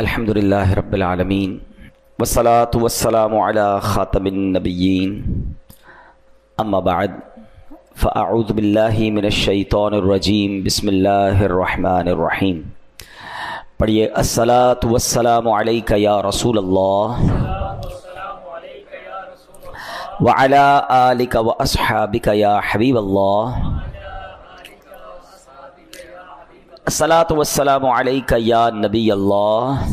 الحمدللہ رب العالمین والصلاة والسلام علی خاتم النبیین اما بعد فاعوذ باللہ من الشیطان الرجیم بسم اللہ الرحمن الرحیم. پڑھیے الصلاة والسلام علیک یا رسول اللہ وعلی آلک واصحابک یا حبیب اللہ. الصلاة والسلام علیک یا نبی اللہ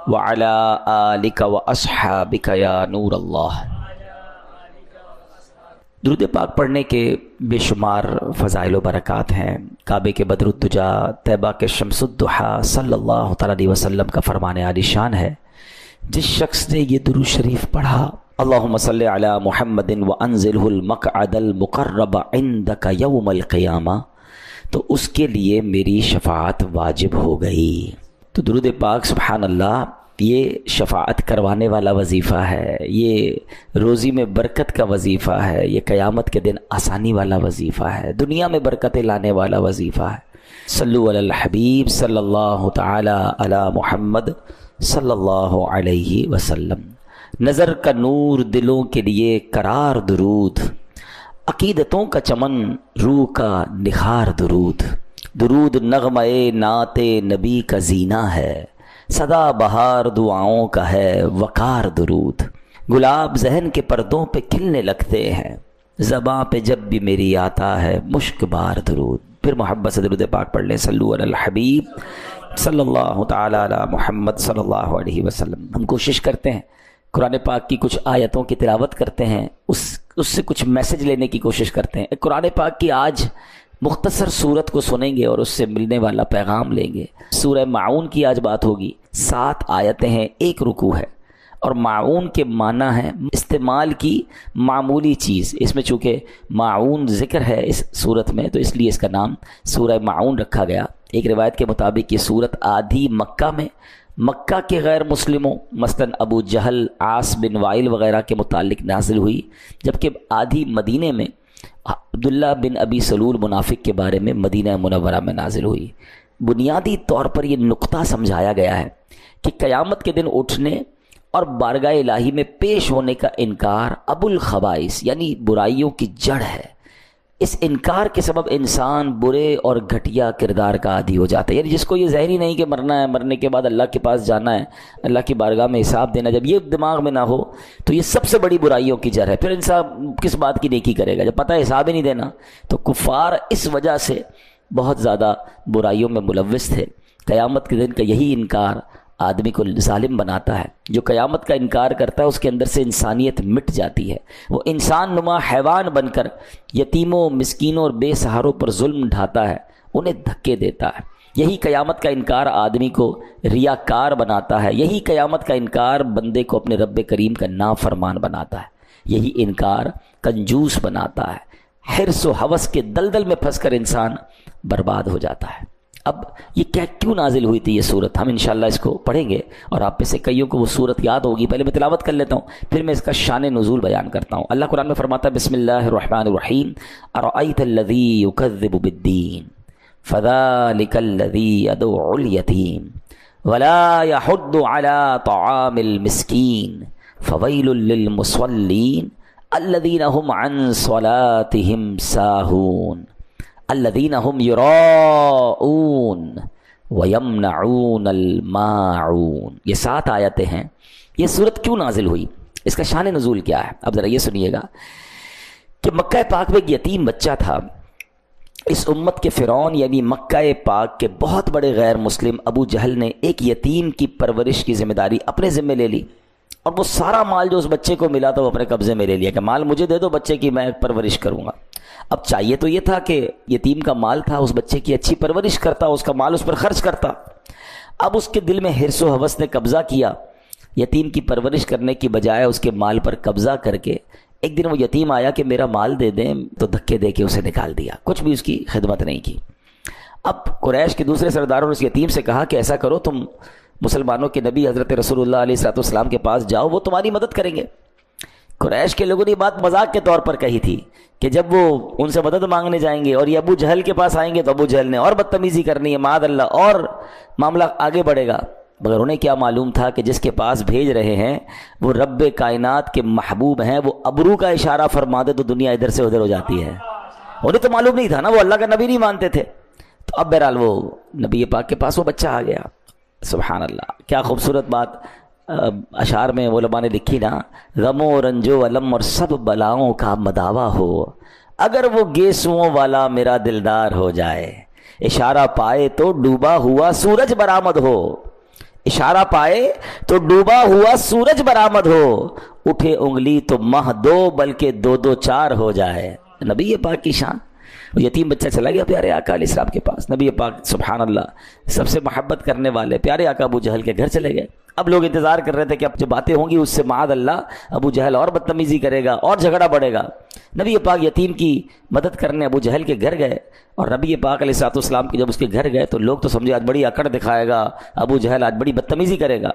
وعلی آلک واصحابک یا نور اللہ. درود پاک پڑھنے کے بے شمار فضائل و برکات ہیں. کعبے کے بدر الدجا، طیبہ کے شمس الضحیٰ صلی اللہ تعالیٰ علیہ وسلم کا فرمان عالی شان ہے، جس شخص نے یہ درود شریف پڑھا، اللہم صلی علی محمد وانزلہ المقعد المقرب عندک یوم القیامہ، تو اس کے لیے میری شفاعت واجب ہو گئی. تو درود پاک سبحان اللہ یہ شفاعت کروانے والا وظیفہ ہے، یہ روزی میں برکت کا وظیفہ ہے، یہ قیامت کے دن آسانی والا وظیفہ ہے، دنیا میں برکتیں لانے والا وظیفہ ہے. صلو علی الحبیب صلی اللہ تعالی علی محمد صلی اللہ علیہ وسلم. نظر کا نور دلوں کے لیے قرار درود، عقیدتوں کا چمن روح کا نخار درود. درود نغمہ نعت نبی کا زینہ ہے، سدا بہار دعاؤں کا ہے وقار درود. گلاب ذہن کے پردوں پہ کھلنے لگتے ہیں، زباں پہ جب بھی میری آتا ہے مشک بار درود. پھر محبت سے درود پاک پڑھ لیں. صلو علی الحبیب صلی اللہ تعالی علی محمد صلی اللہ علیہ وسلم. ہم کوشش کرتے ہیں قرآن پاک کی کچھ آیتوں کی تلاوت کرتے ہیں، اس سے کچھ میسج لینے کی کوشش کرتے ہیں. قرآن پاک کی آج مختصر صورت کو سنیں گے اور اس سے ملنے والا پیغام لیں گے. سورہ معون کی آج بات ہوگی. 7 آیتیں ہیں، 1 رکوع ہے، اور معون کے معنی ہے استعمال کی معمولی چیز. اس میں چونکہ معون ذکر ہے اس صورت میں، تو اس لیے اس کا نام سورہ معون رکھا گیا. ایک روایت کے مطابق یہ صورت آدھی مکہ کے غیر مسلموں مثلا ابو جہل، عاص بن وائل وغیرہ کے متعلق نازل ہوئی، جبکہ آدھی مدینے میں عبداللہ بن ابی سلول منافق کے بارے میں مدینہ منورہ میں نازل ہوئی. بنیادی طور پر یہ نقطہ سمجھایا گیا ہے کہ قیامت کے دن اٹھنے اور بارگاہ الہی میں پیش ہونے کا انکار ابو الخبائث یعنی برائیوں کی جڑ ہے. اس انکار کے سبب انسان برے اور گھٹیا کردار کا عادی ہو جاتا ہے. یعنی جس کو یہ ظاہر ہی نہیں کہ مرنا ہے، مرنے کے بعد اللہ کے پاس جانا ہے، اللہ کی بارگاہ میں حساب دینا، جب یہ دماغ میں نہ ہو تو یہ سب سے بڑی برائیوں کی جڑ ہے. پھر انسان کس بات کی نیکی کرے گا جب پتہ ہے حساب ہی نہیں دینا. تو کفار اس وجہ سے بہت زیادہ برائیوں میں ملوث تھے. قیامت کے دن کا یہی انکار آدمی کو ظالم بناتا ہے. جو قیامت کا انکار کرتا ہے اس کے اندر سے انسانیت مٹ جاتی ہے. وہ انسان نما حیوان بن کر یتیموں، مسکینوں اور بے سہاروں پر ظلم ڈھاتا ہے، انہیں دھکے دیتا ہے. یہی قیامت کا انکار آدمی کو ریاکار بناتا ہے. یہی قیامت کا انکار بندے کو اپنے رب کریم کا نافرمان بناتا ہے. یہی انکار کنجوس بناتا ہے. حرص و ہوس کے دلدل میں پھنس کر انسان برباد ہو جاتا ہے. اب یہ کیوں نازل ہوئی تھی یہ صورت، ہم انشاءاللہ اس کو پڑھیں گے اور آپ میں سے کئیوں کو وہ صورت یاد ہوگی. پہلے میں تلاوت کر لیتا ہوں، پھر میں اس کا شان نزول بیان کرتا ہوں. اللہ قرآن میں فرماتا ہے بسم اللہ الرحمن الرحیم ارأیت الذی یکذب بالدین فذلک الذی یدعو الیتیم ولا یحض علی طعام المسکین فویل للمصلین الذین هم عن صلاتهم ساہون الذین هم یراؤون ویمنعون الماعون. یہ 7 آیتیں ہیں. یہ صورت کیوں نازل ہوئی، اس کا شان نزول کیا ہے، اب ذرا یہ سنیے گا کہ مکہ پاک میں ایک یتیم بچہ تھا. اس امت کے فرعون یعنی مکہ پاک کے بہت بڑے غیر مسلم ابو جہل نے ایک یتیم کی پرورش کی ذمہ داری اپنے ذمہ لے لی، اور وہ سارا مال جو اس بچے کو ملا تھا وہ اپنے قبضے میں لے لیا کہ مال مجھے دے دو، بچے کی میں پرورش کروں گا. اب چاہیے تو یہ تھا کہ یتیم کا مال تھا، اس بچے کی اچھی پرورش کرتا، اس کا مال اس پر خرچ کرتا. اب اس کے دل میں حرص و ہوس نے قبضہ کیا. یتیم کی پرورش کرنے کی بجائے اس کے مال پر قبضہ کر کے ایک دن وہ یتیم آیا کہ میرا مال دے دیں، تو دھکے دے کے اسے نکال دیا، کچھ بھی اس کی خدمت نہیں کی. اب قریش کے دوسرے سرداروں نے اس یتیم سے کہا کہ ایسا کرو، تم مسلمانوں کے نبی حضرت رسول اللہ علیہ الصلوۃ والسلام کے پاس جاؤ، وہ تمہاری مدد کریں گے. قریش کے لوگوں نے بات مذاق کے طور پر کہی تھی کہ جب وہ ان سے مدد مانگنے جائیں گے اور یہ ابو جہل کے پاس آئیں گے تو ابو جہل نے اور بدتمیزی کرنی ہے معاذ اللہ، اور معاملہ آگے بڑھے گا. مگر انہیں کیا معلوم تھا کہ جس کے پاس بھیج رہے ہیں وہ رب کائنات کے محبوب ہیں، وہ ابرو کا اشارہ فرما دے تو دنیا ادھر سے ادھر ہو جاتی ہے. انہیں تو معلوم نہیں تھا نا، وہ اللہ کا نبی نہیں مانتے تھے. تو اب بہرحال وہ نبی پاک کے پاس وہ بچہ آ گیا. سبحان اللہ، کیا خوبصورت بات اشعار میں علماء نے لکھی نا، غم و رنج و علم اور سب بلاؤں کا مداوا ہو، اگر وہ گیسوؤں والا میرا دلدار ہو جائے، اشارہ پائے تو ڈوبا ہوا سورج برآمد ہو، اشارہ پائے تو ڈوبا ہوا سورج برآمد ہو، اٹھے انگلی تو مہ دو بلکہ دو دو چار ہو جائے. نبی پاک کی شان. وہ یتیم بچہ چلا گیا پیارے آقا علیہ السلام کے پاس. نبی پاک سبحان اللہ سب سے محبت کرنے والے پیارے آقا ابو جہل کے گھر چلے گئے. اب لوگ انتظار کر رہے تھے کہ اب جو باتیں ہوں گی اس سے معاذ اللہ ابو جہل اور بدتمیزی کرے گا اور جھگڑا بڑھے گا. نبی پاک یتیم کی مدد کرنے ابو جہل کے گھر گئے، اور نبی پاک علیہ السلام کے جب اس کے گھر گئے تو لوگ تو سمجھے آج بڑی اکڑ دکھائے گا ابو جہل، آج بڑی بدتمیزی کرے گا.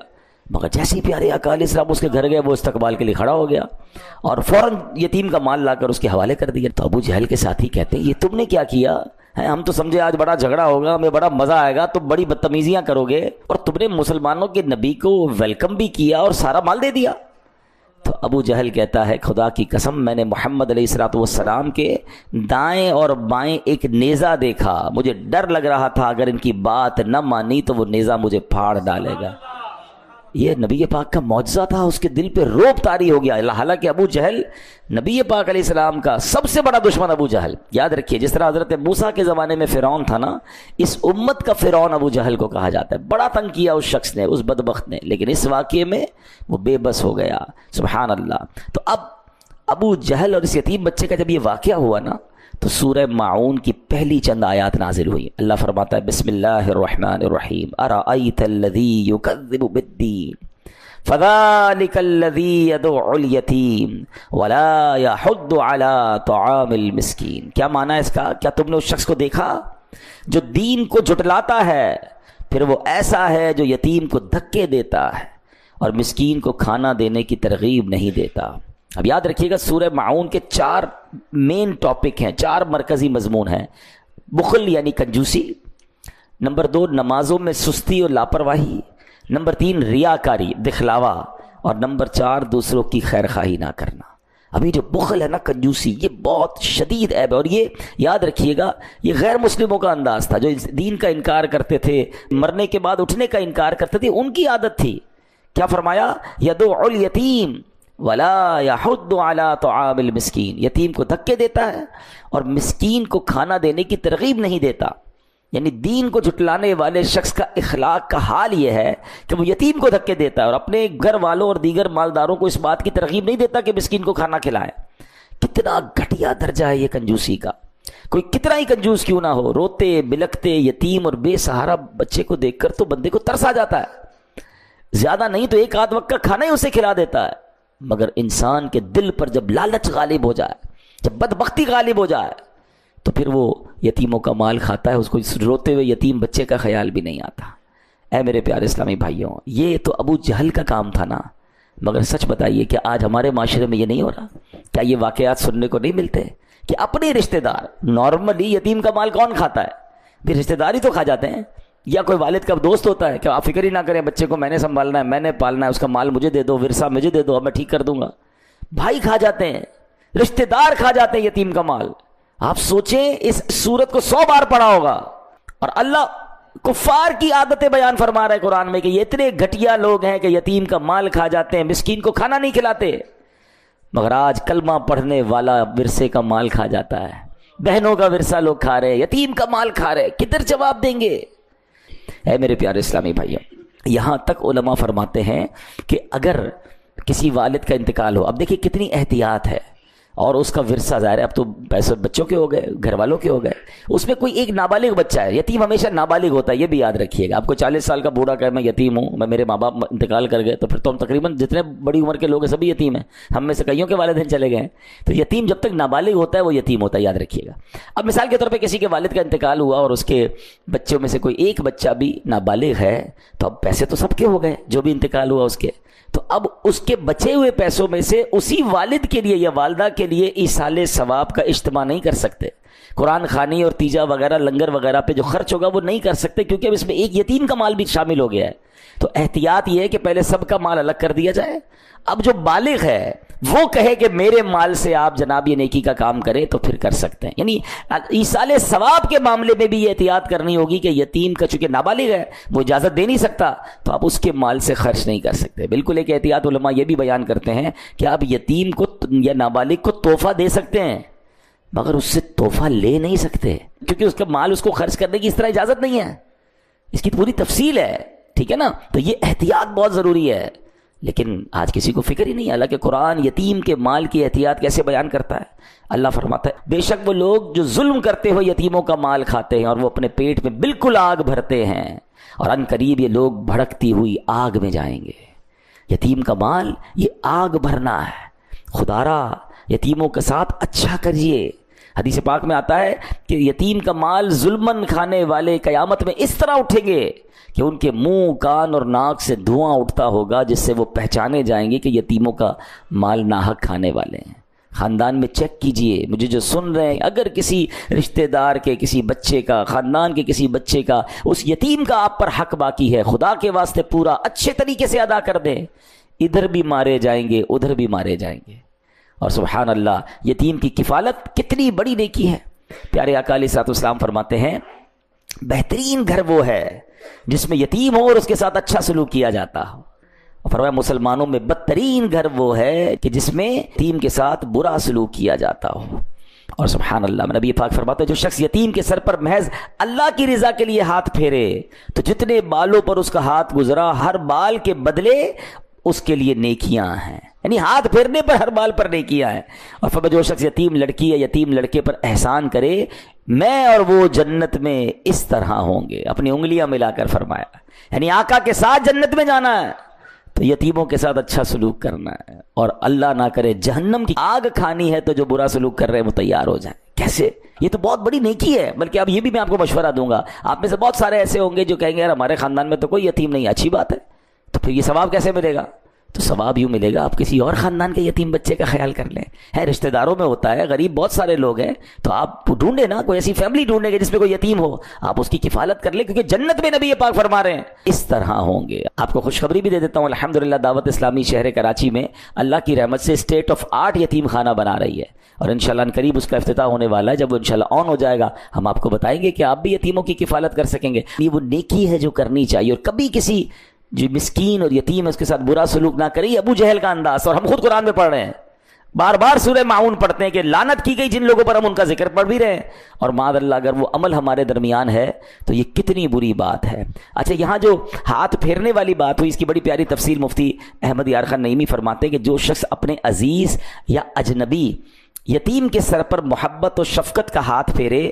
مگر جیسے ہی پیارے آقا علیہ السلام اس کے گھر گئے وہ استقبال کے لیے کھڑا ہو گیا اور فوراً یتیم کا مال لا کر اس کے حوالے کر دیا. تو ابو جہل کے ساتھی کہتے ہیں یہ تم نے کیا کیا ہے؟ ہم تو سمجھے آج بڑا جھگڑا ہوگا، ہمیں بڑا مزہ آئے گا، تم بڑی بدتمیزیاں کرو گے، اور تم نے مسلمانوں کے نبی کو ویلکم بھی کیا اور سارا مال دے دیا. تو ابو جہل کہتا ہے خدا کی قسم میں نے محمد علیہ السلام کے دائیں اور بائیں ایک نیزہ دیکھا، مجھے ڈر لگ رہا تھا اگر ان کی بات نہ مانی تو وہ نیزہ مجھے پھاڑ ڈالے گا. یہ نبی پاک کا معجزہ تھا، اس کے دل پہ روب طاری ہو گیا. حالانکہ ابو جہل نبی پاک علیہ السلام کا سب سے بڑا دشمن ابو جہل. یاد رکھیے جس طرح حضرت موسیٰ کے زمانے میں فرعون تھا نا، اس امت کا فرعون ابو جہل کو کہا جاتا ہے. بڑا تنگ کیا اس شخص نے، اس بدبخت نے، لیکن اس واقعے میں وہ بے بس ہو گیا. سبحان اللہ. تو اب ابو جہل اور اس یتیم بچے کا جب یہ واقعہ ہوا نا تو سورہ ماعون کی پہلی چند آیات نازل ہوئی. اللہ فرماتا ہے بسم اللہ الرحمن الرحیم ارأیت الذی یکذب بالدین فذلک الذی یدعو الیتیم ولا یحض علی طعام المسکین. کیا معنی ہے اس کا؟ کیا تم نے اس شخص کو دیکھا جو دین کو جھٹلاتا ہے، پھر وہ ایسا ہے جو یتیم کو دھکے دیتا ہے اور مسکین کو کھانا دینے کی ترغیب نہیں دیتا. اب یاد رکھیے گا سورہ ماعون کے 4 مین ٹاپک ہیں، 4 مرکزی مضمون ہیں. بخل یعنی کنجوسی، نمبر 2 نمازوں میں سستی اور لاپرواہی، نمبر 3 ریاکاری دکھلاوا، اور نمبر 4 دوسروں کی خیر خواہی نہ کرنا. ابھی جو بخل ہے نا، کنجوسی، یہ بہت شدید عیب ہے. اور یہ یاد رکھیے گا یہ غیر مسلموں کا انداز تھا جو دین کا انکار کرتے تھے، مرنے کے بعد اٹھنے کا انکار کرتے تھے، ان کی عادت تھی. کیا فرمایا؟ یدعو الیتیم ولا یحض علی طعام المسکین. یتیم کو دھکے دیتا ہے اور مسکین کو کھانا دینے کی ترغیب نہیں دیتا. یعنی دین کو جھٹلانے والے شخص کا اخلاق کا حال یہ ہے کہ وہ یتیم کو دھکے دیتا ہے اور اپنے گھر والوں اور دیگر مالداروں کو اس بات کی ترغیب نہیں دیتا کہ مسکین کو کھانا کھلائے. کتنا گھٹیا درجہ ہے یہ کنجوسی کا. کوئی کتنا ہی کنجوس کیوں نہ ہو، روتے بلکتے یتیم اور بے سہارا بچے کو دیکھ کر تو بندے کو ترس آ جاتا ہے. زیادہ نہیں تو 1 آدھ وقت کا کھانا ہی اسے کھلا دیتا ہے. مگر انسان کے دل پر جب لالچ غالب ہو جائے، جب بدبختی غالب ہو جائے تو پھر وہ یتیموں کا مال کھاتا ہے، اس کو روتے ہوئے یتیم بچے کا خیال بھی نہیں آتا. اے میرے پیارے اسلامی بھائیوں، یہ تو ابو جہل کا کام تھا نا. مگر سچ بتائیے کہ آج ہمارے معاشرے میں یہ نہیں ہو رہا؟ کیا یہ واقعات سننے کو نہیں ملتے کہ اپنے رشتہ دار، نارملی یتیم کا مال کون کھاتا ہے؟ پھر رشتہ دار ہی تو کھا جاتے ہیں. یا کوئی والد کا دوست ہوتا ہے کہ آپ فکر ہی نہ کریں، بچے کو میں نے سنبھالنا ہے، میں نے پالنا ہے، اس کا مال مجھے دے دو، ورثہ مجھے دے دو، اب میں ٹھیک کر دوں گا. بھائی کھا جاتے ہیں، رشتہ دار کھا جاتے ہیں یتیم کا مال. آپ سوچیں اس سورت کو 100 بار پڑھا ہوگا اور اللہ کفار کی عادتیں بیان فرما رہا ہے قرآن میں کہ یہ اتنے گھٹیا لوگ ہیں کہ یتیم کا مال کھا جاتے ہیں، مسکین کو کھانا نہیں کھلاتے. مگر آج کلمہ پڑھنے والا ورثے کا مال کھا جاتا ہے، بہنوں کا ورثہ لوگ کھا رہے ہیں، یتیم کا مال کھا رہے ہیں. کدھر جواب دیں گے؟ اے میرے پیارے اسلامی بھائیوں، یہاں تک علماء فرماتے ہیں کہ اگر کسی والد کا انتقال ہو، اب دیکھیں کتنی احتیاط ہے، اور اس کا ورثہ ظاہر ہے اب تو پیسے بچوں کے ہو گئے، گھر والوں کے ہو گئے، اس میں کوئی ایک نابالغ بچہ ہے. یتیم ہمیشہ نابالغ ہوتا ہے، یہ بھی یاد رکھیے گا. آپ کو 40 سال کا بوڑھا کہے میں یتیم ہوں، میں میرے ماں باپ انتقال کر گئے، تو پھر تو ہم تقریباً جتنے بڑی عمر کے لوگ ہیں سبھی یتیم ہیں. ہم میں سے کئیوں کے والدین چلے گئے ہیں. تو یتیم جب تک نابالغ ہوتا ہے وہ یتیم ہوتا ہے، یاد رکھیے گا. اب مثال کے طور پہ کسی کے والد کا انتقال ہوا اور اس کے بچوں میں سے کوئی ایک بچہ بھی نابالغ ہے، تو اب پیسے تو سب کے ہو گئے جو بھی انتقال ہوا اس کے. تو اب اس کے بچے ہوئے پیسوں میں سے اسی والد کے لیے یا والدہ کے لیے ایصال ثواب کا اجتماع نہیں کر سکتے. قرآن خوانی اور تیجا وغیرہ لنگر وغیرہ پہ جو خرچ ہوگا وہ نہیں کر سکتے، کیونکہ اب اس میں ایک یتیم کا مال بھی شامل ہو گیا ہے. تو احتیاط یہ ہے کہ پہلے سب کا مال الگ کر دیا جائے. اب جو بالغ ہے وہ کہے کہ میرے مال سے آپ جناب یہ نیکی کا کام کریں تو پھر کر سکتے ہیں. یعنی ایصال ثواب کے معاملے میں بھی یہ احتیاط کرنی ہوگی کہ یتیم کا چونکہ نابالغ ہے وہ اجازت دے نہیں سکتا، تو آپ اس کے مال سے خرچ نہیں کر سکتے. بالکل ایک احتیاط علماء یہ بھی بیان کرتے ہیں کہ آپ یتیم کو یا نابالغ کو تحفہ دے سکتے ہیں مگر اس سے تحفہ لے نہیں سکتے، کیونکہ اس کا مال اس کو خرچ کرنے کی اس طرح اجازت نہیں ہے. اس کی پوری تفصیل ہے، ٹھیک ہے نا. تو یہ احتیاط بہت ضروری ہے، لیکن آج کسی کو فکر ہی نہیں ہے. حالانکہ قرآن یتیم کے مال کی احتیاط کیسے بیان کرتا ہے. اللہ فرماتا ہے بے شک وہ لوگ جو ظلم کرتے ہوئے یتیموں کا مال کھاتے ہیں اور وہ اپنے پیٹ میں بالکل آگ بھرتے ہیں اور ان قریب یہ لوگ بھڑکتی ہوئی آگ میں جائیں گے. یتیم کا مال یہ آگ بھرنا ہے. خدارا یتیموں کے ساتھ اچھا کریے. حدیث پاک میں آتا ہے کہ یتیم کا مال ظلمن کھانے والے قیامت میں اس طرح اٹھیں گے کہ ان کے منہ کان اور ناک سے دھواں اٹھتا ہوگا، جس سے وہ پہچانے جائیں گے کہ یتیموں کا مال ناحق کھانے والے ہیں. خاندان میں چیک کیجئے، مجھے جو سن رہے ہیں، اگر کسی رشتہ دار کے کسی بچے کا، خاندان کے کسی بچے کا، اس یتیم کا آپ پر حق باقی ہے، خدا کے واسطے پورا اچھے طریقے سے ادا کر دیں. ادھر بھی مارے جائیں گے ادھر بھی مارے جائیں گے. اور سبحان اللہ یتیم کی کفالت کتنی بڑی نیکی ہے. پیارے آقا علیہ الصلوۃ والسلام فرماتے ہیں بہترین گھر وہ ہے جس میں یتیم ہو اور اس کے ساتھ اچھا سلوک کیا جاتا ہو. اور فرمایا مسلمانوں میں بدترین گھر وہ ہے کہ جس میں یتیم کے ساتھ برا سلوک کیا جاتا ہو. اور سبحان اللہ نبی پاک فرماتے ہیں جو شخص یتیم کے سر پر محض اللہ کی رضا کے لیے ہاتھ پھیرے تو جتنے بالوں پر اس کا ہاتھ گزرا ہر بال کے بدلے اس کے لیے نیکیاں ہیں. یعنی ہاتھ پھیرنے پر ہر بال پر نیکیاں ہیں. اور فرمایا جو شخص یتیم لڑکی یا یتیم لڑکے پر احسان کرے میں اور وہ جنت میں اس طرح ہوں گے. اپنی انگلیاں ملا کر فرمایا، یعنی آقا کے ساتھ جنت میں جانا ہے تو یتیموں کے ساتھ اچھا سلوک کرنا ہے. اور اللہ نہ کرے جہنم کی آگ کھانی ہے تو جو برا سلوک کر رہے ہیں وہ تیار ہو جائیں. کیسے؟ یہ تو بہت بڑی نیکی ہے. بلکہ اب یہ بھی میں آپ کو مشورہ دوں گا، آپ میں سے بہت سارے ایسے ہوں گے جو کہیں گے یار ہمارے خاندان میں تو کوئی یتیم نہیں. اچھی بات ہے، تو پھر یہ ثواب کیسے ملے گا؟ تو ثواب یوں ملے گا آپ کسی اور خاندان کے یتیم بچے کا خیال کر لیں. ہے رشتہ داروں میں ہوتا ہے، غریب بہت سارے لوگ ہیں، تو آپ ڈھونڈے نا کوئی ایسی فیملی ڈھونڈیں گے جس میں کوئی یتیم ہو، آپ اس کی کفالت کر لیں، کیونکہ جنت میں نبی پاک فرما رہے ہیں اس طرح ہوں گے. آپ کو خوشخبری بھی دے دیتا ہوں، الحمدللہ دعوت اسلامی شہر کراچی میں اللہ کی رحمت سے اسٹیٹ آف آرٹ یتیم خانہ بنا رہی ہے اور انشاءاللہ ان قریب اس کا افتتاح ہونے والا ہے. جب وہ انشاءاللہ آن ہو جائے گا ہم آپ کو بتائیں گے کہ آپ بھی یتیموں کی کفالت کر سکیں گے. یہ وہ نیکی ہے جو کرنی چاہیے، اور کبھی کسی جو مسکین اور یتیم ہے اس کے ساتھ برا سلوک نہ کرے. ابو جہل کا انداز، اور ہم خود قرآن میں پڑھ رہے ہیں، بار بار سورہ معون پڑھتے ہیں کہ لعنت کی گئی جن لوگوں پر، ہم ان کا ذکر پڑھ بھی رہے ہیں. اور معاذ اللہ اگر وہ عمل ہمارے درمیان ہے تو یہ کتنی بری بات ہے. اچھا یہاں جو ہاتھ پھیرنے والی بات ہوئی اس کی بڑی پیاری تفسیر مفتی احمد یار خان نعیمی فرماتے ہیں کہ جو شخص اپنے عزیز یا اجنبی یتیم کے سر پر محبت و شفقت کا ہاتھ پھیرے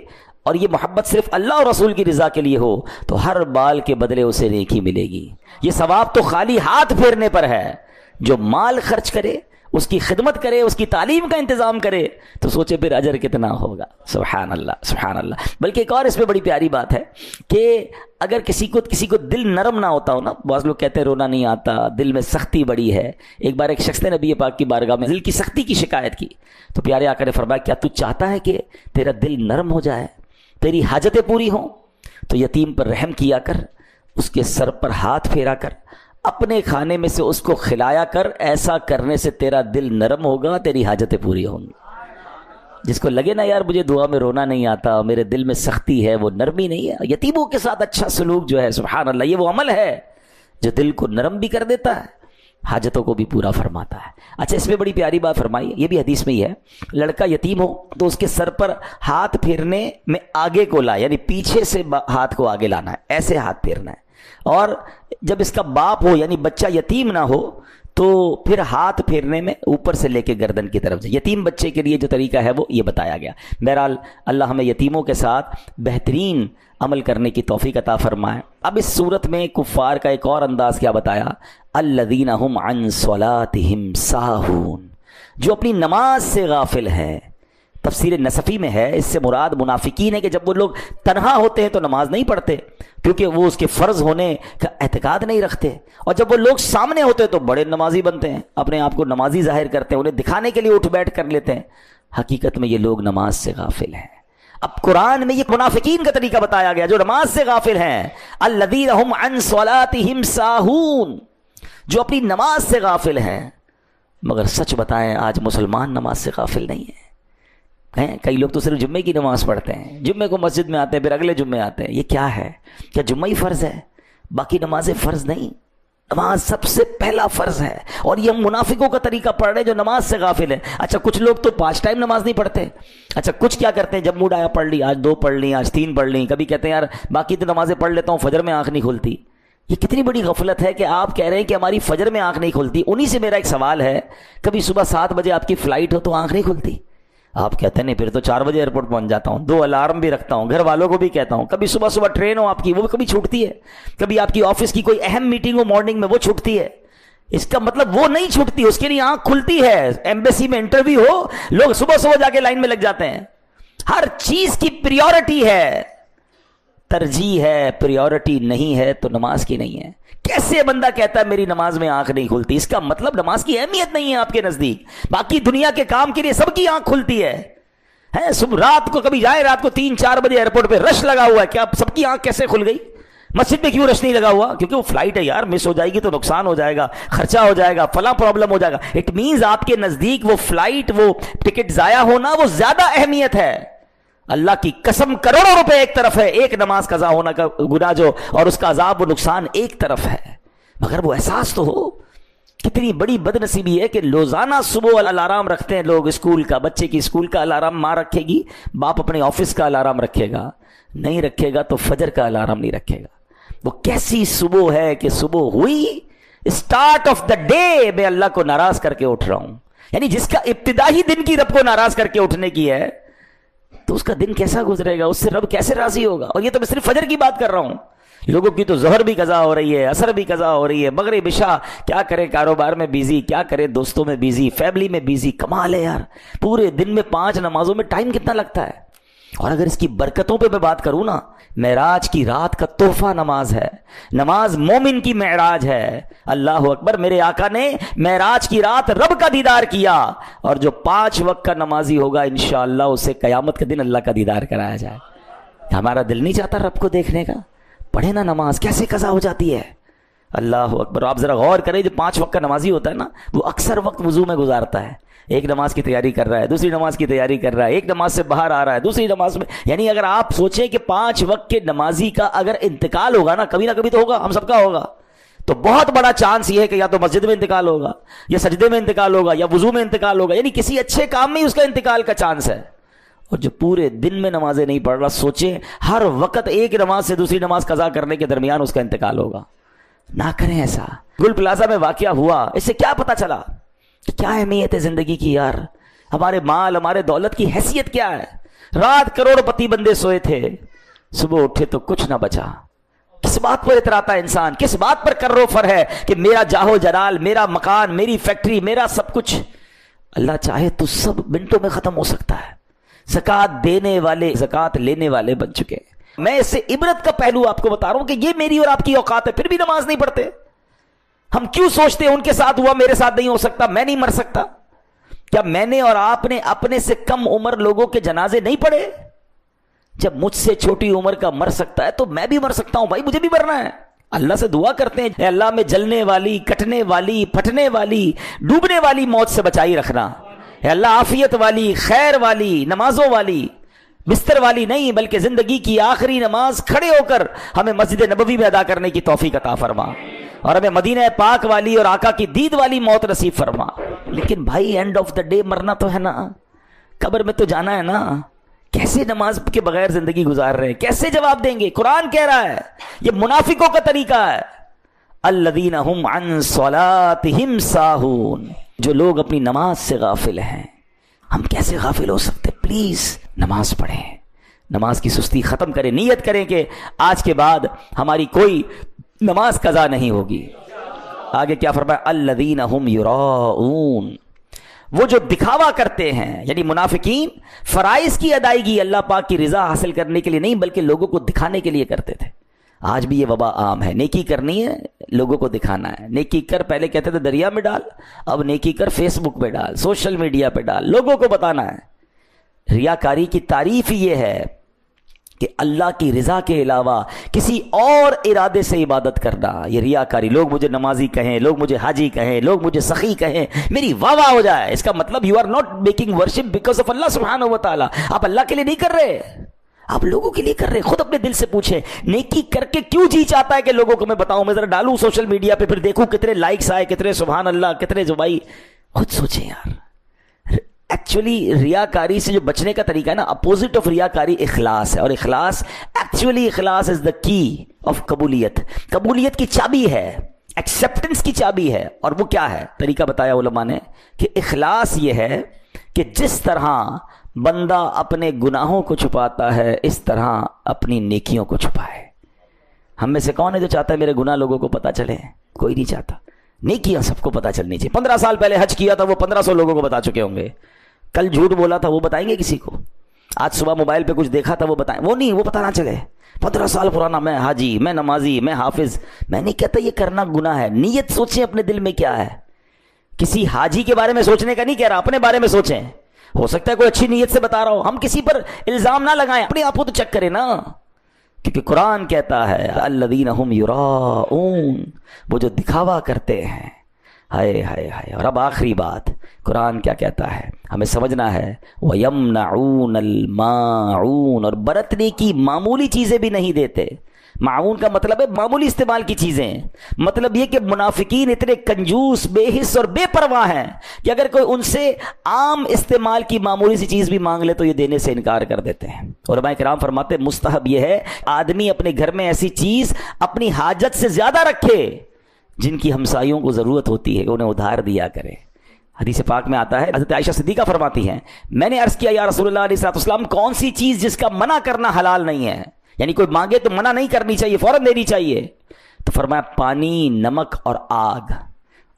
اور یہ محبت صرف اللہ اور رسول کی رضا کے لیے ہو تو ہر بال کے بدلے اسے نیکی ملے گی. یہ ثواب تو خالی ہاتھ پھیرنے پر ہے. جو مال خرچ کرے، اس کی خدمت کرے، اس کی تعلیم کا انتظام کرے تو سوچے پھر اجر کتنا ہوگا. سبحان اللہ سبحان اللہ. بلکہ ایک اور اس میں بڑی پیاری بات ہے کہ اگر کسی کو دل نرم نہ ہوتا ہو نا، بعض لوگ کہتے ہیں رونا نہیں آتا، دل میں سختی بڑی ہے. ایک بار ایک شخص نے نبی پاک کی بارگاہ میں دل کی سختی کی شکایت کی تو پیارے آقا نے فرمایا کیا تو چاہتا ہے کہ تیرا دل نرم ہو جائے، تیری حاجتیں پوری ہوں؟ تو یتیم پر رحم کیا کر، اس کے سر پر ہاتھ پھیرا کر، اپنے کھانے میں سے اس کو کھلایا کر. ایسا کرنے سے تیرا دل نرم ہوگا، تیری حاجتیں پوری ہوں گی. جس کو لگے نا یار مجھے دعا میں رونا نہیں آتا، میرے دل میں سختی ہے، وہ نرمی نہیں ہے. یتیموں کے ساتھ اچھا سلوک جو ہے سبحان اللہ یہ وہ عمل ہے جو دل کو نرم بھی کر دیتا ہے، حاجتوں کو بھی پورا فرماتا ہے. اچھا اس میں بڑی پیاری بات فرمائی، یہ بھی حدیث میں ہی ہے، لڑکا یتیم ہو تو اس کے سر پر ہاتھ پھیرنے میں آگے کو لا، یعنی پیچھے سے ہاتھ کو آگے لانا ہے، ایسے ہاتھ پھیرنا ہے. اور جب اس کا باپ ہو یعنی بچہ یتیم نہ ہو تو پھر ہاتھ پھیرنے میں اوپر سے لے کے گردن کی طرف سے. یتیم بچے کے لیے جو طریقہ ہے وہ یہ بتایا گیا. بہرحال اللہ ہمیں یتیموں کے ساتھ بہترین عمل کرنے کی توفیق عطا فرمائے. اب اس صورت میں کفار کا ایک اور انداز کیا بتایا، الذین هم عن صلاتهم ساہون، جو اپنی نماز سے غافل ہیں. تفسیر نصفی میں ہے، اس سے مراد منافقین ہے کہ جب وہ لوگ تنہا ہوتے ہیں تو نماز نہیں پڑھتے کیونکہ وہ اس کے فرض ہونے کا اعتقاد نہیں رکھتے، اور جب وہ لوگ سامنے ہوتے ہیں تو بڑے نمازی بنتے ہیں، اپنے آپ کو نمازی ظاہر کرتے ہیں، انہیں دکھانے کے لیے اٹھ بیٹھ کر لیتے ہیں، حقیقت میں یہ لوگ نماز سے غافل ہیں۔ اب قرآن میں یہ منافقین کا طریقہ بتایا گیا جو نماز سے غافل ہیں، الذین ھم عن صلاتہم ساہون، جو اپنی نماز سے غافل ہیں۔ مگر سچ بتائیں آج مسلمان نماز سے غافل نہیں ہیں۔ کئی لوگ تو صرف جمعے کی نماز پڑھتے ہیں، جمعے کو مسجد میں آتے ہیں، پھر اگلے جمعے آتے ہیں۔ یہ کیا ہے؟ کیا جمعہ ہی فرض ہے؟ باقی نمازیں فرض نہیں؟ نماز سب سے پہلا فرض ہے، اور یہ ہم منافقوں کا طریقہ پڑھ رہے ہیں جو نماز سے غافل ہیں۔ اچھا کچھ لوگ تو 5 ٹائم نماز نہیں پڑھتے، اچھا کچھ کیا کرتے ہیں، جب موڈ آیا پڑھ لی، آج 2 پڑھ لی، آج 3 پڑھ لی، کبھی کہتے ہیں یار باقی تو نمازیں پڑھ لیتا ہوں، فجر میں آنکھ نہیں کھلتی۔ یہ کتنی بڑی غفلت ہے کہ آپ کہہ رہے ہیں کہ ہماری فجر میں آنکھ نہیں کھلتی۔ انہی سے میرا ایک سوال ہے، کبھی صبح 7 بجے آپ کی فلائٹ ہو تو آنکھ نہیں کھلتی؟ آپ کہتے ہیں نہیں پھر تو 4 بجے ایئرپورٹ پہنچ جاتا ہوں، 2 الارم بھی رکھتا ہوں، گھر والوں کو بھی کہتا ہوں۔ کبھی صبح صبح ٹرین ہو آپ کی، وہ کبھی چھوٹتی ہے، کبھی آپ کی آفس کی کوئی اہم میٹنگ ہو مارننگ میں، وہ چھوٹتی ہے۔ اس کا مطلب وہ نہیں چھوٹتی، اس کے لیے آنکھ کھلتی ہے۔ ایمبیسی میں انٹرویو ہو، لوگ صبح صبح جا کے لائن میں لگ جاتے ہیں۔ ہر چیز کی پریورٹی ہے، ترجیح ہے، پریورٹی نہیں ہے تو نماز کی نہیں ہے۔ کیسے بندہ کہتا ہے میری نماز میں آنکھ نہیں کھلتی؟ اس کا مطلب نماز کی اہمیت نہیں ہے آپ کے نزدیک۔ باقی دنیا کے کام کے لیے سب کی آنکھ کھلتی ہے۔ صبح رات کو کبھی جائے، رات کو 3-4 بجے ایئرپورٹ پہ رش لگا ہوا ہے، کیا سب کی آنکھ کیسے کھل گئی؟ مسجد میں کیوں رش نہیں لگا ہوا؟ کیونکہ وہ فلائٹ ہے یار، مس ہو جائے گی تو نقصان ہو جائے گا، خرچہ ہو جائے گا، فلاں پرابلم ہو جائے گا۔ اٹ مینز آپ کے نزدیک وہ فلائٹ، وہ ٹکٹ ضائع ہونا وہ زیادہ اہمیت ہے۔ اللہ کی قسم کروڑوں روپے ایک طرف ہے، ایک نماز قضا ہونا کا گناہ جو اور اس کا عذاب و نقصان ایک طرف ہے۔ مگر وہ احساس تو ہو۔ کتنی بڑی بد نصیبی ہے کہ روزانہ صبح الارم رکھتے ہیں لوگ اسکول کا، بچے کی اسکول کا الارم ماں رکھے گی، باپ اپنے آفس کا الارم رکھے گا، نہیں رکھے گا تو فجر کا الارم نہیں رکھے گا۔ وہ کیسی صبح ہے کہ صبح ہوئی، اسٹارٹ آف دا ڈے میں اللہ کو ناراض کر کے اٹھ رہا ہوں، یعنی جس کا ابتدائی دن کی رب کو ناراض کر کے اٹھنے کی ہے تو اس کا دن کیسا گزرے گا، اس سے رب کیسے راضی ہوگا؟ اور یہ تو میں صرف فجر کی بات کر رہا ہوں، لوگوں کی تو ظہر بھی قضا ہو رہی ہے، عصر بھی قضا ہو رہی ہے، مغرب عشاء، کیا کرے، کاروبار میں بیزی، کیا کرے، دوستوں میں بیزی، فیملی میں بیزی۔ کمال ہے یار، پورے دن میں 5 نمازوں میں ٹائم کتنا لگتا ہے۔ اور اگر اس کی برکتوں پہ میں بات کروں نا، معراج کی رات کا تحفہ نماز ہے، نماز مومن کی معراج ہے۔ اللہ اکبر، میرے آقا نے معراج کی رات رب کا دیدار کیا، اور جو 5 وقت کا نمازی ہوگا انشاءاللہ اسے قیامت کے دن اللہ کا دیدار کرایا جائے۔ ہمارا دل نہیں چاہتا رب کو دیکھنے کا؟ پڑھے نا نماز کیسے قضا ہو جاتی ہے۔ اللہ اکبر، آپ ذرا غور کریں، جو 5 وقت کا نمازی ہوتا ہے نا، وہ اکثر وقت وضو میں گزارتا ہے، ایک نماز کی تیاری کر رہا ہے، دوسری نماز کی تیاری کر رہا ہے، ایک نماز سے باہر آ رہا ہے، دوسری نماز میں، یعنی اگر آپ سوچیں کہ 5 وقت کے نمازی کا اگر انتقال ہوگا نا، کبھی نہ کبھی تو ہوگا، ہم سب کا ہوگا، تو بہت بڑا چانس یہ ہے کہ یا تو مسجد میں انتقال ہوگا، یا سجدے میں انتقال ہوگا، یا وضو میں انتقال ہوگا، یعنی کسی اچھے کام میں ہی اس کا انتقال کا چانس ہے۔ اور جو پورے دن میں نمازیں نہیں پڑھ رہا، سوچیں ہر وقت ایک نماز سے دوسری نماز قضا کرنے کے درمیان اس کا انتقال ہوگا۔ نہ کریں ایسا۔ گل پلازا میں واقعہ ہوا، اس سے کیا پتا چلا کہ کیا اہمیت ہے زندگی کی یار، ہمارے مال، ہمارے دولت کی حیثیت کیا ہے۔ رات کروڑ پتی بندے سوئے تھے، صبح اٹھے تو کچھ نہ بچا۔ کس بات پر اتراتا ہے انسان، کس بات پر کرو فر ہے کہ میرا جاہو جلال، میرا مکان، میری فیکٹری، میرا سب کچھ، اللہ چاہے تو سب منٹوں میں ختم ہو سکتا ہے۔ زکوٰۃ دینے والے زکوٰۃ لینے والے بن چکے ہیں۔ میں اس سے عبرت کا پہلو آپ کو بتا رہا ہوں کہ یہ میری اور آپ کی اوقات ہے، پھر بھی نماز نہیں پڑھتے۔ ہم کیوں سوچتے ہیں ان کے ساتھ ہوا میرے ساتھ نہیں ہو سکتا، میں نہیں مر سکتا؟ کیا میں نے اور آپ نے اپنے سے کم عمر لوگوں کے جنازے نہیں پڑھے؟ جب مجھ سے چھوٹی عمر کا مر سکتا ہے تو میں بھی مر سکتا ہوں، بھائی مجھے بھی مرنا ہے۔ اللہ سے دعا کرتے ہیں، اے اللہ میں جلنے والی، کٹنے والی، پھٹنے والی، ڈوبنے والی موت سے بچائی رکھنا۔ اے اللہ عافیت والی، خیر والی، نمازوں والی، بستر والی نہیں بلکہ زندگی کی آخری نماز کھڑے ہو کر ہمیں مسجد نبوی میں ادا کرنے کی توفیق عطا فرما، اور ہمیں مدینہ پاک والی اور آقا کی دید والی موت نصیب فرما۔ لیکن بھائی اینڈ آف دا ڈے مرنا تو ہے نا، قبر میں تو جانا ہے نا، کیسے نماز کے بغیر زندگی گزار رہے ہیں، کیسے جواب دیں گے؟ قرآن کہہ رہا ہے یہ منافقوں کا طریقہ ہے، الذین هم عن صلاتهم ساہون، جو لوگ اپنی نماز سے غافل ہیں۔ ہم کیسے غافل ہو سکتے؟ پلیز نماز پڑھیں، نماز کی سستی ختم کریں، نیت کریں کہ آج کے بعد ہماری کوئی نماز قضا نہیں ہوگی۔ آگے کیا فرمایا؟ الذین هم یراؤون، وہ جو دکھاوا کرتے ہیں، یعنی منافقین فرائض کی ادائیگی اللہ پاک کی رضا حاصل کرنے کے لیے نہیں بلکہ لوگوں کو دکھانے کے لیے کرتے تھے۔ آج بھی یہ وبا عام ہے، نیکی کرنی ہے لوگوں کو دکھانا ہے، نیکی کر پہلے کہتے تھے دریا میں ڈال، اب نیکی کر فیس بک پہ ڈال، سوشل میڈیا پہ ڈال، لوگوں کو بتانا ہے۔ ریاکاری کی تعریف یہ ہے کہ اللہ کی رضا کے علاوہ کسی اور ارادے سے عبادت کرنا، یہ ریاکاری۔ لوگ مجھے نمازی کہیں، لوگ مجھے حاجی کہیں، لوگ مجھے سخی کہیں، میری واہ واہ ہو جائے، اس کا مطلب you are not making worship because of اللہ سبحانہ و تعالی۔ آپ اللہ کے لیے نہیں کر رہے، آپ لوگوں کے لیے کر رہے۔ خود اپنے دل سے پوچھیں، نیکی کر کے کیوں جی چاہتا ہے کہ لوگوں کو میں بتاؤں، میں ذرا ڈالوں سوشل میڈیا پہ، پھر دیکھوں کتنے لائکس آئے، کتنے سبحان اللہ، کتنے زبائی۔ خود سوچیں یار، ایکچولی ریاکاری سے جو بچنے کا طریقہ ہے نا، اپوزٹ آف ریاکاری اخلاص ہے، اور اخلاص ایکچولی اخلاص از دا کی آف قبولیت، قبولیت کی چابی ہے، ایکسیپٹنس کی چابی ہے۔ اور وہ کیا ہے؟ طریقہ بتایا علماء نے کہ اخلاص یہ ہے کہ جس طرح بندہ اپنے گناہوں کو چھپاتا ہے اس طرح اپنی نیکیوں کو چھپائے۔ ہم میں سے کون ہے جو چاہتا ہے میرے گناہ لوگوں کو پتہ چلے؟ کوئی نہیں چاہتا۔ نیکیاں سب کو پتہ چلنی چاہیے۔ 15 سال پہلے حج کیا تھا وہ 1500 لوگوں کو بتا چکے ہوں گے، کل جھوٹ بولا تھا وہ بتائیں گے کسی کو؟ آج صبح موبائل پہ کچھ دیکھا تھا وہ بتائیں؟ وہ نہیں، وہ پتہ نہ چلے۔ 15 سال پرانا میں حاجی، میں نمازی، میں حافظ۔ میں نہیں کہتا یہ کرنا گناہ ہے، نیت سوچیں اپنے دل میں کیا ہے۔ کسی حاجی کے بارے میں سوچنے کا نہیں کہہ رہا، اپنے بارے میں سوچیں۔ ہو سکتا ہے کوئی اچھی نیت سے بتا رہا ہو، ہم کسی پر الزام نہ لگائیں، اپنے آپ کو تو چیک کریں نا، کیونکہ قرآن کہتا ہے الذین ہم یراؤون، وہ جو دکھاوا کرتے ہیں۔ ہائے ہائے ہائے۔ اور اب آخری بات، قرآن کیا کہتا ہے ہمیں سمجھنا ہے، وَيَمْنَعُونَ الْمَاعُونَ، اور برتنے کی معمولی چیزیں بھی نہیں دیتے۔ معاون کا مطلب ہے معمولی استعمال کی چیزیں۔ مطلب یہ کہ منافقین اتنے کنجوس، بے حس اور بے پرواہ ہیں کہ اگر کوئی ان سے عام استعمال کی معمولی سی چیز بھی مانگ لے تو یہ دینے سے انکار کر دیتے ہیں۔ علماء کرام فرماتے ہیں مستحب یہ ہے آدمی اپنے گھر میں ایسی چیز اپنی حاجت سے زیادہ رکھے جن کی ہمسایوں کو ضرورت ہوتی ہے، انہیں ادھار دیا کرے۔ حدیث پاک میں آتا ہے، حضرت عائشہ صدیقہ فرماتی ہیں میں نے عرض کیا یا رسول اللہ علیہ السلام کون سی چیز جس کا منع کرنا حلال نہیں ہے، یعنی کوئی مانگے تو منع نہیں کرنی چاہیے، فوراً دینی چاہیے؟ تو فرمایا پانی، نمک اور آگ۔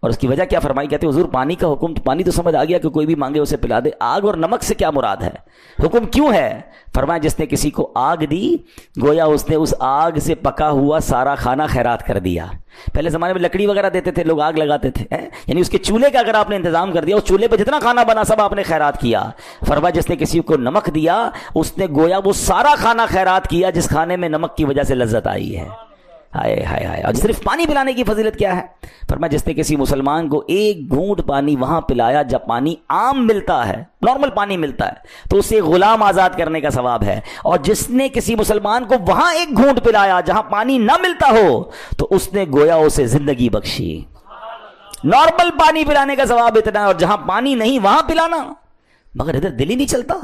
اور اس کی وجہ کیا فرمائی؟ کہتے ہیں حضور پانی کا حکم، تو پانی تو سمجھ آ گیا کہ کوئی بھی مانگے اسے پلا دے، آگ اور نمک سے کیا مراد ہے؟ حکم کیوں ہے؟ فرمایا جس نے کسی کو آگ دی گویا اس نے اس آگ سے پکا ہوا سارا کھانا خیرات کر دیا۔ پہلے زمانے میں لکڑی وغیرہ دیتے تھے لوگ، آگ لگاتے تھے، یعنی اس کے چولہے کا اگر آپ نے انتظام کر دیا، اس چولہے پہ جتنا کھانا بنا سب آپ نے خیرات کیا۔ فرمایا جس نے کسی کو نمک دیا اس نے گویا وہ سارا کھانا خیرات کیا جس کھانے میں نمک کی وجہ سے لذت آئی ہے۔ ہائے ہائے ہائے۔ اور صرف پانی پلانے کی فضیلت کیا ہے؟ فرمایا جس نے کسی مسلمان کو ایک گھونٹ پانی وہاں پلایا جب پانی عام ملتا ہے، نارمل پانی ملتا ہے، تو اسے غلام آزاد کرنے کا ثواب ہے۔ اور جس نے کسی مسلمان کو وہاں ایک گھونٹ پلایا جہاں پانی نہ ملتا ہو تو اس نے گویا اسے زندگی بخشی۔ نارمل پانی پلانے کا ثواب اتنا ہے، اور جہاں پانی نہیں وہاں پلانا۔ مگر ادھر دل ہی نہیں چلتا،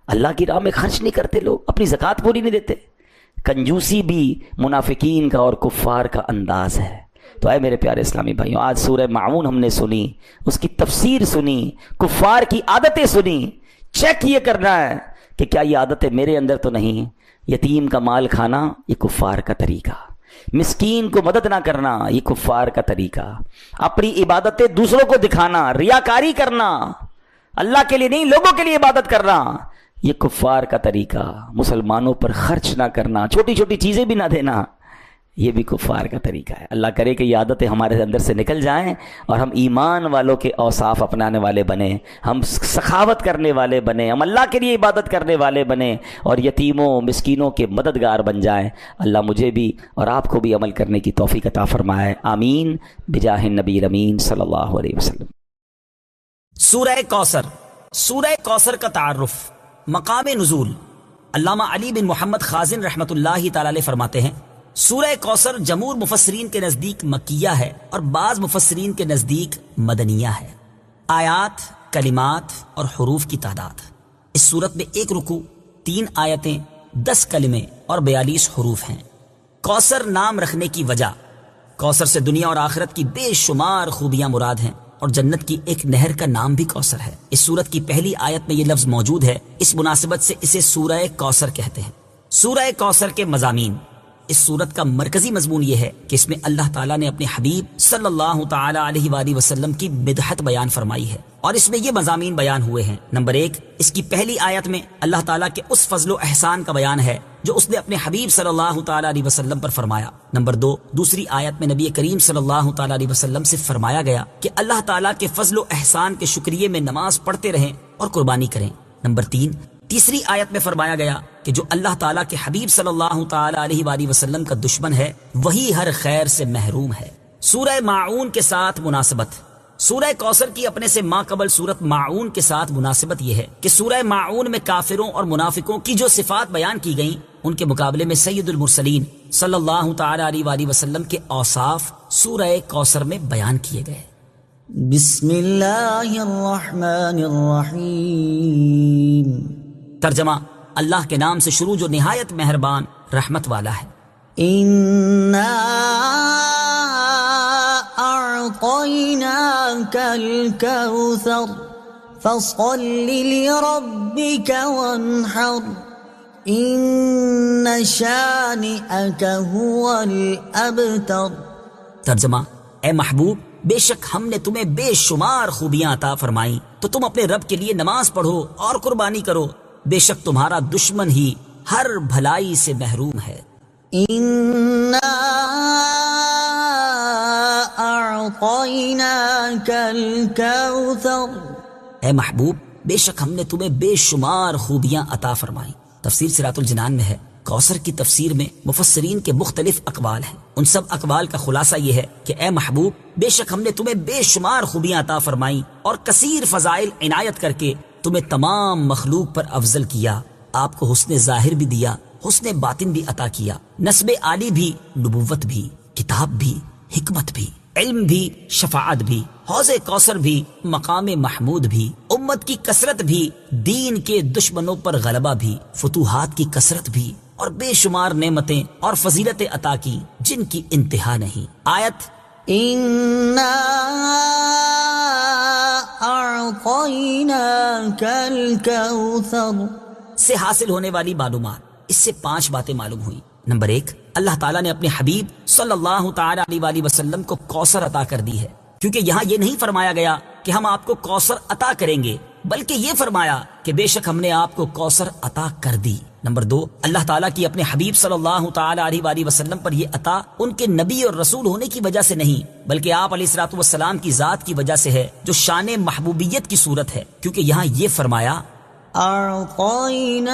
اللہ کی راہ میں خرچ نہیں کرتے لوگ، اپنی زکوٰۃ پوری نہیں دیتے۔ کنجوسی بھی منافقین کا اور کفار کا انداز ہے۔ تو اے میرے پیارے اسلامی بھائیوں، آج سورہ معون ہم نے سنی، اس کی تفسیر سنی، کفار کی عادتیں سنی۔ چیک یہ کرنا ہے کہ کیا یہ عادتیں میرے اندر تو نہیں؟ یتیم کا مال کھانا یہ کفار کا طریقہ، مسکین کو مدد نہ کرنا یہ کفار کا طریقہ، اپنی عبادتیں دوسروں کو دکھانا، ریاکاری کرنا، اللہ کے لیے نہیں لوگوں کے لیے عبادت کرنا، یہ کفار کا طریقہ۔ مسلمانوں پر خرچ نہ کرنا، چھوٹی چھوٹی چیزیں بھی نہ دینا، یہ بھی کفار کا طریقہ ہے۔ اللہ کرے کہ یہ عادتیں ہمارے اندر سے نکل جائیں اور ہم ایمان والوں کے اوصاف اپنانے والے بنیں، ہم سخاوت کرنے والے بنیں، ہم اللہ کے لیے عبادت کرنے والے بنیں اور یتیموں مسکینوں کے مددگار بن جائیں۔ اللہ مجھے بھی اور آپ کو بھی عمل کرنے کی توفیق عطا فرمائے، آمین بجاہ النبی الامین صلی اللہ علیہ وسلم۔ سورہ کوثر۔ سورہ کوثر کا تعارف، مقام نزول۔ علامہ علی بن محمد خازن رحمۃ اللہ تعالی علیہ فرماتے ہیں سورہ کوثر جمہور مفسرین کے نزدیک مکیہ ہے اور بعض مفسرین کے نزدیک مدنیہ ہے۔ آیات، کلمات اور حروف کی تعداد، اس صورت میں 1 رکوع، 3 آیتیں، 10 کلمے اور 42 حروف ہیں۔ کوثر نام رکھنے کی وجہ، کوثر سے دنیا اور آخرت کی بے شمار خوبیاں مراد ہیں اور جنت کی ایک نہر کا نام بھی کوثر ہے۔ اس سورت کی پہلی آیت میں یہ لفظ موجود ہے، اس مناسبت سے اسے سورہ کوثر کہتے ہیں۔ سورہ کوثر کے مضامین، اس صورت کا مرکزی مضمون یہ ہے کہ اس میں اللہ تعالیٰ نے اپنے حبیب صلی اللہ تعالیٰ علیہ وآلہ وسلم کی مدحت بیان فرمائی ہے، اور اس میں یہ مضامین بیان ہوئے ہیں۔ نمبر 1، اس کی پہلی آیت میں اللہ تعالیٰ کے اس فضل و احسان کا بیان ہے جو اس نے اپنے حبیب صلی اللہ تعالیٰ علیہ وسلم پر فرمایا۔ نمبر 2، دوسری آیت میں نبی کریم صلی اللہ تعالیٰ علیہ وسلم سے فرمایا گیا کہ اللہ تعالیٰ کے فضل و احسان کے شکریے میں نماز پڑھتے رہیں اور قربانی کریں۔ نمبر 3، تیسری آیت میں فرمایا گیا کہ جو اللہ تعالیٰ کے حبیب صلی اللہ تعالیٰ علیہ وآلہ وسلم کا دشمن ہے وہی ہر خیر سے محروم ہے۔ سورہ ماعون کے ساتھ مناسبت۔ سورہ کوثر کی اپنے سے ما قبل سورت ماعون کے ساتھ مناسبت یہ ہے کہ سورہ ماعون میں کافروں اور منافقوں کی جو صفات بیان کی گئیں ان کے مقابلے میں سید المرسلین صلی اللہ تعالیٰ علیہ وآلہ وسلم کے اوصاف سورہ کوثر میں بیان کیے گئے۔ بسم اللہ الرحمن الرحیم۔ ترجمہ، اللہ کے نام سے شروع جو نہایت مہربان رحمت والا ہے۔ اِنَّا أعطيناك الكوثر فصل لربك وانحر إن شانئك هو الأبتر۔ ترجمہ، اے محبوب، بے شک ہم نے تمہیں بے شمار خوبیاں عطا فرمائیں تو تم اپنے رب کے لیے نماز پڑھو اور قربانی کرو، بے شک تمہارا دشمن ہی ہر بھلائی سے محروم ہے۔ أعطيناك الكوثر۔ اے محبوب، بے شک ہم نے تمہیں بے شمار خوبیاں عطا فرمائیں۔ تفسیر صراط الجنان میں ہے، کوثر کی تفسیر میں مفسرین کے مختلف اقوال ہیں۔ ان سب اقوال کا خلاصہ یہ ہے کہ اے محبوب، بے شک ہم نے تمہیں بے شمار خوبیاں عطا فرمائیں اور کثیر فضائل عنایت کر کے تمہیں تمام مخلوق پر افضل کیا۔ آپ کو حسن ظاہر بھی دیا، حسن باطن بھی عطا کیا، نسب عالی بھی، نبوت بھی، کتاب بھی، حکمت بھی، علم بھی، شفاعت بھی، حوض کوثر بھی، مقام محمود بھی، امت کی کثرت بھی، دین کے دشمنوں پر غلبہ بھی، فتوحات کی کثرت بھی، اور بے شمار نعمتیں اور فضیلتیں عطا کی جن کی انتہا نہیں۔ آیت إِنَّا أَعْطَيْنَاكَ الْكَوْثَرَ سے حاصل ہونے والی معلومات۔ اس سے 5 باتیں معلوم ہوئی۔ نمبر 1، اللہ تعالیٰ نے اپنے حبیب صلی اللہ تعالیٰ علیہ وآلہ وسلم کو کوثر عطا کر دی ہے، کیونکہ یہاں یہ نہیں فرمایا گیا کہ ہم آپ کو کوثر عطا کریں گے، بلکہ یہ فرمایا کہ بے شک ہم نے آپ کو کوثر عطا کر دی۔ نمبر 2، اللہ تعالیٰ کی اپنے حبیب صلی اللہ تعالیٰ علیہ وآلہ وسلم پر یہ عطا ان کے نبی اور رسول ہونے کی وجہ سے نہیں، بلکہ آپ علیہ الصلوۃ والسلام کی ذات کی وجہ سے ہے، جو شان محبوبیت کی صورت ہے، کیونکہ یہاں یہ فرمایا أَعْطَيْنَاكَ،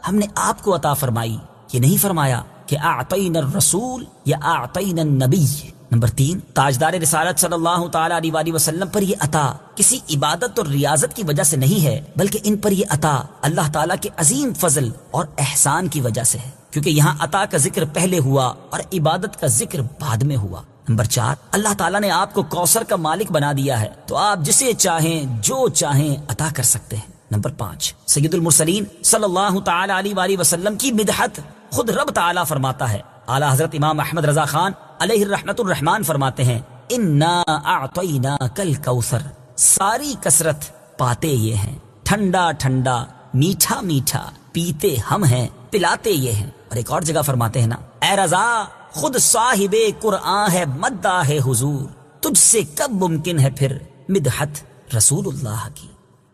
ہم نے آپ کو عطا فرمائی، یہ نہیں فرمایا کہ اعطینا الرسول یا اعطینا النبی۔ نمبر 3، تاجدار رسالت صلی اللہ تعالیٰ علیہ وآلہ وسلم پر یہ عطا کسی عبادت اور ریاضت کی وجہ سے نہیں ہے، بلکہ ان پر یہ عطا اللہ تعالیٰ کے عظیم فضل اور احسان کی وجہ سے ہے، کیونکہ یہاں عطا کا ذکر پہلے ہوا اور عبادت کا ذکر بعد میں ہوا۔ نمبر 4، اللہ تعالیٰ نے آپ کو کوثر کا مالک بنا دیا ہے، تو آپ جسے چاہیں جو چاہیں عطا کر سکتے ہیں۔ نمبر 5، سید المرسلین صلی اللہ تعالیٰ علیہ وآلہ وسلم کی مدحت خود رب تعالیٰ فرماتا ہے۔ اعلیٰ حضرت امام احمد رضا خان علیہ الرحمت الرحمان فرماتے ہیں، انا اعطیناک الکوثر، ساری کثرت پاتے یہ ہیں، ٹھنڈا ٹھنڈا، میٹھا میٹھا، پیتے ہم ہیں، پلاتے یہ ہیں۔ اور ایک اور جگہ فرماتے ہیں نا، اے رضا خود صاحب قرآن ہے، مداح ہے حضور، تجھ سے کب ممکن ہے پھر مدحت رسول اللہ کی۔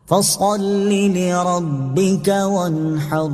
فَصَلِّ لِرَبِّكَ وَانْحَرْ،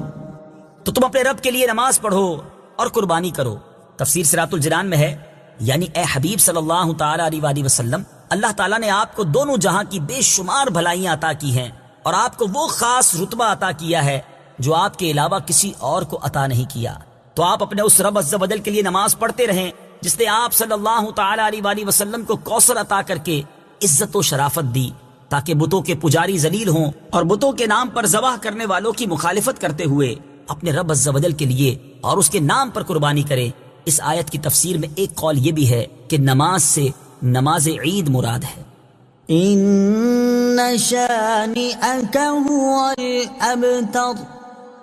تو تم اپنے رب کے لیے نماز پڑھو اور قربانی کرو۔ تفسیر صراط الجنان میں ہے، یعنی اے حبیب صلی اللہ تعالیٰ علیہ وآلہ وسلم، اللہ تعالیٰ نے آپ کو دونوں جہاں کی بے شمار بھلائیاں عطا کی ہیں، اور آپ کو وہ خاص رتبہ عطا کیا ہے جو آپ کے علاوہ کسی اور کو عطا نہیں کیا۔ تو آپ اپنے اس رب عز و جل کے لیے نماز پڑھتے رہیں جس نے آپ صلی اللہ تعالیٰ علیہ وآلہ وسلم کو کوثر عطا کر کے عزت و شرافت دی، تاکہ بتوں کے پجاری ذلیل ہوں اور بتوں کے نام پر ذبح کرنے والوں کی مخالفت کرتے ہوئے اپنے رب عز و جل کے لیے اور اس کے نام پر قربانی کرے۔ اس آیت کی تفسیر میں ایک قول یہ بھی ہے کہ نماز سے نماز عید مراد ہے۔ إِنَّ شَانِئَكَ هُوَ الْأَبْتَرُ،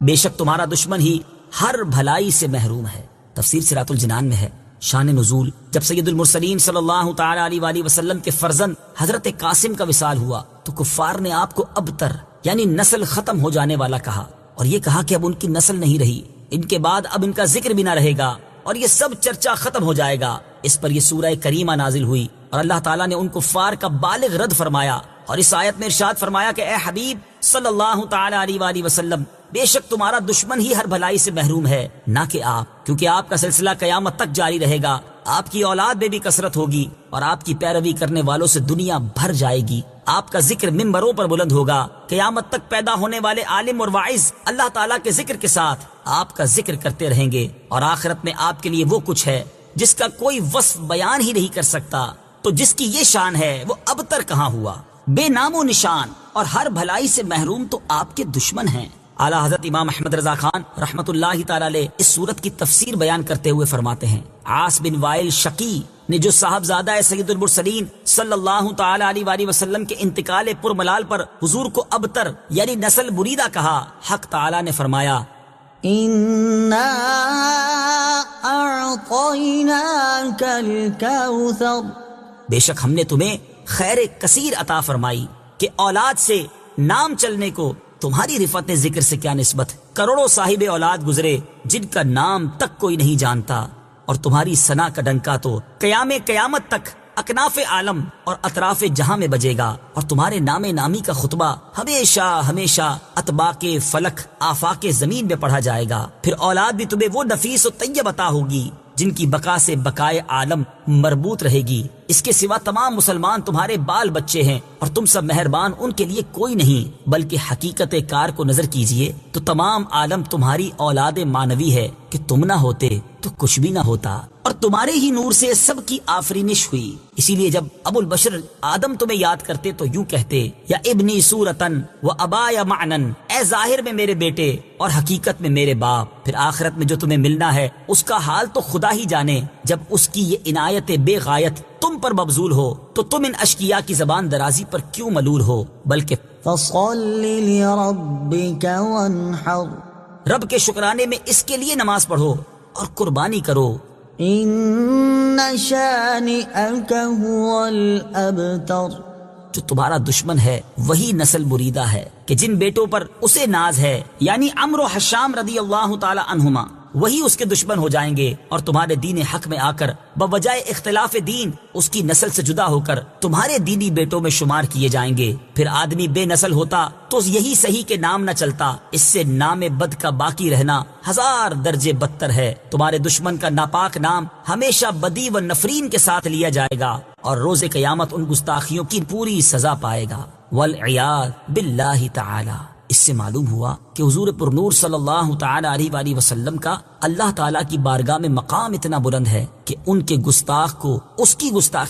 بے شک تمہارا دشمن ہی ہر بھلائی سے محروم ہے۔ تفسیر صراط الجنان میں ہے۔ شان نزول، جب سید المرسلین صلی اللہ تعالیٰ علیہ وآلہ وسلم کے فرزند حضرت قاسم کا وصال ہوا تو کفار نے آپ کو ابتر یعنی نسل ختم ہو جانے والا کہا، اور یہ کہا کہ اب ان کی نسل نہیں رہی، ان کے بعد اب ان کا ذکر بھی نہ رہے گا اور یہ سب چرچا ختم ہو جائے گا۔ اس پر یہ سورہ کریمہ نازل ہوئی اور اللہ تعالیٰ نے ان کفار کا بالغ رد فرمایا، اور اس آیت میں ارشاد فرمایا کہ اے حبیب صلی اللہ تعالی علیہ وآلہ وسلم، بے شک تمہارا دشمن ہی ہر بھلائی سے محروم ہے، نہ کہ آپ، کیونکہ آپ کا سلسلہ قیامت تک جاری رہے گا، آپ کی اولاد میں بھی کثرت ہوگی اور آپ کی پیروی کرنے والوں سے دنیا بھر جائے گی، آپ کا ذکر ممبروں پر بلند ہوگا، قیامت تک پیدا ہونے والے عالم اور واعظ اللہ تعالیٰ کے ذکر کے ساتھ آپ کا ذکر کرتے رہیں گے، اور آخرت میں آپ کے لیے وہ کچھ ہے جس کا کوئی وصف بیان ہی نہیں کر سکتا، تو جس کی یہ شان ہے وہ اب تک کہاں ہوا، بے نام و نشان اور ہر بھلائی سے محروم تو آپ کے دشمن ہیں۔ اعلیٰ حضرت امام احمد رضا خان رحمت اللہ تعالی علیہ اس سورت کی تفسیر بیان کرتے ہوئے فرماتے ہیں، عاص بن وائل شقی نے جو صاحبزادہ سید المرسلین صلی اللہ تعالی علیہ وآلہ وسلم کے انتقال پرملال پر حضور کو ابتر یعنی نسل بریدہ کہا، حق تعالی نے فرمایا إنا أعطيناك الكوثر، بے شک ہم نے تمہیں خیر کثیر عطا فرمائی کہ اولاد سے نام چلنے کو تمہاری رفعت ذکر سے کیا نسبت، کروڑوں صاحب اولاد گزرے جن کا نام تک کوئی نہیں جانتا، اور تمہاری ثنا کا ڈنکا تو قیامت تک اکناف عالم اور اطراف جہاں میں بجے گا، اور تمہارے نام نامی کا خطبہ ہمیشہ ہمیشہ اطباق فلک آفاق زمین میں پڑھا جائے گا، پھر اولاد بھی تمہیں وہ نفیس و طیب عطا ہوگی جن کی بقا سے بقائے عالم مربوط رہے گی، اس کے سوا تمام مسلمان تمہارے بال بچے ہیں، اور تم سب مہربان ان کے لیے کوئی نہیں، بلکہ حقیقت کار کو نظر کیجئے تو تمام عالم تمہاری اولاد مانوی ہے، کہ تم نہ ہوتے تو کچھ بھی نہ ہوتا، اور تمہارے ہی نور سے سب کی آفرینش ہوئی، اسی لیے جب ابو البشر آدم تمہیں یاد کرتے تو یوں کہتے، یا ابنی صورتن و ابایا معنن، اے ظاہر میں میرے بیٹے اور حقیقت میں میرے باپ، پھر آخرت میں جو تمہیں ملنا ہے اس کا حال تو خدا ہی جانے، جب اس کی یہ عنایت بے غایت تم پر مبذول ہو تو تم ان اشقیاء کی زبان درازی پر کیوں ملول ہو، بلکہ فصل لربك وانحر، رب کے شکرانے میں اس کے لیے نماز پڑھو اور قربانی کرو، ان شانئك هو الابتر، جو تمہارا دشمن ہے وہی نسل بریدہ ہے کہ جن بیٹوں پر اسے ناز ہے، یعنی عمرو و حشام رضی اللہ تعالی عنہما، وہی اس کے دشمن ہو جائیں گے، اور تمہارے دین حق میں آ کر بوجہ اختلاف دین اس کی نسل سے جدا ہو کر تمہارے دینی بیٹوں میں شمار کیے جائیں گے، پھر آدمی بے نسل ہوتا تو یہی صحیح کہ نام نہ چلتا، اس سے نام بد کا باقی رہنا 1000 درجے بدتر ہے، تمہارے دشمن کا ناپاک نام ہمیشہ بدی و نفرین کے ساتھ لیا جائے گا، اور روز قیامت ان گستاخیوں کی پوری سزا پائے گا، والعیاذ باللہ تعالی۔ اس سے معلوم ہوا کہ حضور پر نور صلی اللہ تعالی علیہ وآلہ وسلم کا اللہ تعالیٰ کی بارگاہ میں مقام اتنا بلند ہے کہ ان کے گستاخ کو اس کی گستاخی